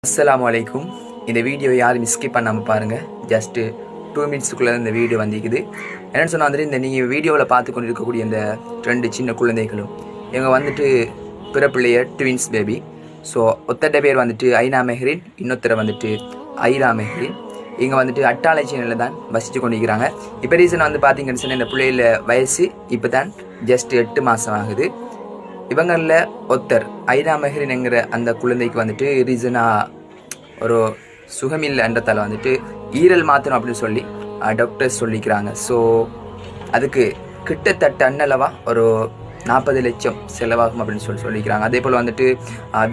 அஸ்ஸலாமு அலைக்கும். இந்த வீடியோ யாரும் ஸ்கிப் பண்ணாமல் பாருங்கள். ஜஸ்ட்டு 2 மினிட்ஸுக்குள்ளே இந்த வீடியோ வந்திக்குது. என்னென்னு சொன்னால் வந்துட்டு நீங்கள் வீடியோவில் பார்த்து கொண்டு இருக்கக்கூடிய இந்த 2 சின்ன குழந்தைகளும் இவங்க வந்துட்டு பிறப்பிள்ளைய ட்வின்ஸ் பேபி. ஸோ ஒத்தட்ட பேர் வந்துட்டு ஐனா மெஹ்ரின், இன்னொருத்தரை வந்துட்டு ஐரா மெஹ்ரின். இங்கே வந்துட்டு அட்டாளை சேனலில் தான் வசித்து கொண்டிருக்கிறாங்க. இப்போ ரீசன் வந்து பார்த்தீங்கன்னு சொன்னால் இந்த பிள்ளைகள வயசு இப்போ தான் ஜஸ்ட் 8 மாதம் ஆகுது. இவங்களில் ஒருத்தர் ஐனா மெஹ்ரின்ங்கிற அந்த குழந்தைக்கு வந்துட்டு ரீசனாக ஒரு சுகமில்லைன்றதால வந்துட்டு ஈரல் மாற்றணும் அப்படின்னு சொல்லி டாக்டர்ஸ் சொல்லிக்கிறாங்க. ஸோ அதுக்கு கிட்டத்தட்ட அன்னளவா ஒரு 40 லட்சம் செலவாகும் அப்படின்னு சொல்லிக்கிறாங்க. அதே போல் வந்துட்டு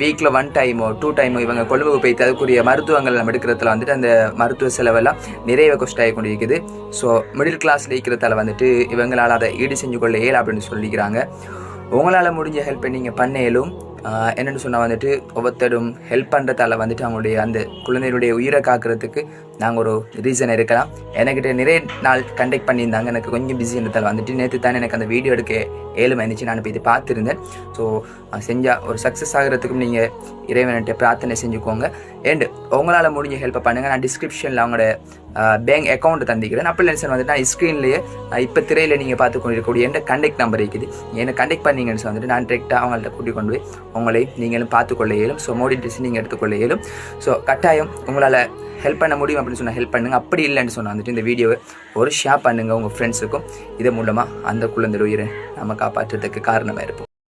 வீக்கில் 1 டைமோ 2 டைமோ இவங்க கொழும்புக்கு போய்த்து அதுக்குரிய மருத்துவங்கள் நம்ம எடுக்கிறதுல வந்துட்டு அந்த மருத்துவ செலவெல்லாம் நிறைய கொஸ்ட் ஆகி கொண்டு இருக்குது. ஸோ மிடில் கிளாஸில் இருக்கிறதால வந்துட்டு இவங்களால் அதை ஈடு செஞ்சு கொள்ள இயல அப்படின்னு சொல்லிக்கிறாங்க. உங்களால் முடிஞ்ச ஹெல்ப்பை நீங்கள் பண்ணேலும் என்னென்னு சொன்னால் வந்துட்டு ஒவ்வொருத்தரும் ஹெல்ப் பண்ணுறதால வந்துட்டு அவங்களுடைய அந்த குழந்தைகளுடைய உயிரை காக்கிறதுக்கு நாங்கள் ஒரு ரீசன் இருக்கலாம். என்கிட்ட நிறைய நாள் கண்டெக்ட் பண்ணியிருந்தாங்க. எனக்கு கொஞ்சம் பிஸி இருந்ததால் வந்துட்டு நேற்று தானே எனக்கு அந்த வீடியோ எடுக்க ஏழுமை இருந்துச்சு. நான் இப்போ இது பார்த்துருந்தேன். ஸோ செஞ்சால் ஒரு சக்ஸஸ் ஆகிறதுக்கும் நீங்கள் இறைவன்கிட்ட பிரார்த்தனை செஞ்சுக்கோங்க. அண்டு உங்களால் முடிஞ்ச ஹெல்ப்பை பண்ணுங்கள். நான் டிஸ்கிரிப்ஷனில் அவங்களோட பேங்க் அக்கௌண்ட் தந்திக்கிறேன். அப்படி இல்லை சார் வந்துட்டு நான் ஸ்க்ரீன்லேயே இப்போ திரையில் நீங்கள் பார்த்து கொண்டிருக்கக்கூடிய என் கண்டெக்ட் நம்பர் இருக்குது. என்னை கண்டெக்ட் பண்ணிங்கன்னு சார் வந்துட்டு நான் டிரெக்டாக அவங்கள்ட்ட கூட்டிக் கொண்டு போய் உங்களை நீங்களும் பார்த்துக்கொள்ள இயலும். ஸோ மோடி ட்ரெஸ் நீங்கள் எடுத்துக்கொள்ள இயலும். ஸோ கட்டாயம் உங்களால் ஹெல்ப் பண்ண முடியும் அப்படின்னு சொன்னால் ஹெல்ப் பண்ணுங்கள். அப்படி இல்லைன்னு சொன்னால் வந்துட்டு இந்த வீடியோவை ஒரு ஷேர் பண்ணுங்கள் உங்கள் ஃப்ரெண்ட்ஸுக்கும். இதன் மூலமாக அந்த குழந்தை உயிரை நம்ம காப்பாற்றுறதுக்கு காரணமாக இருப்போம்.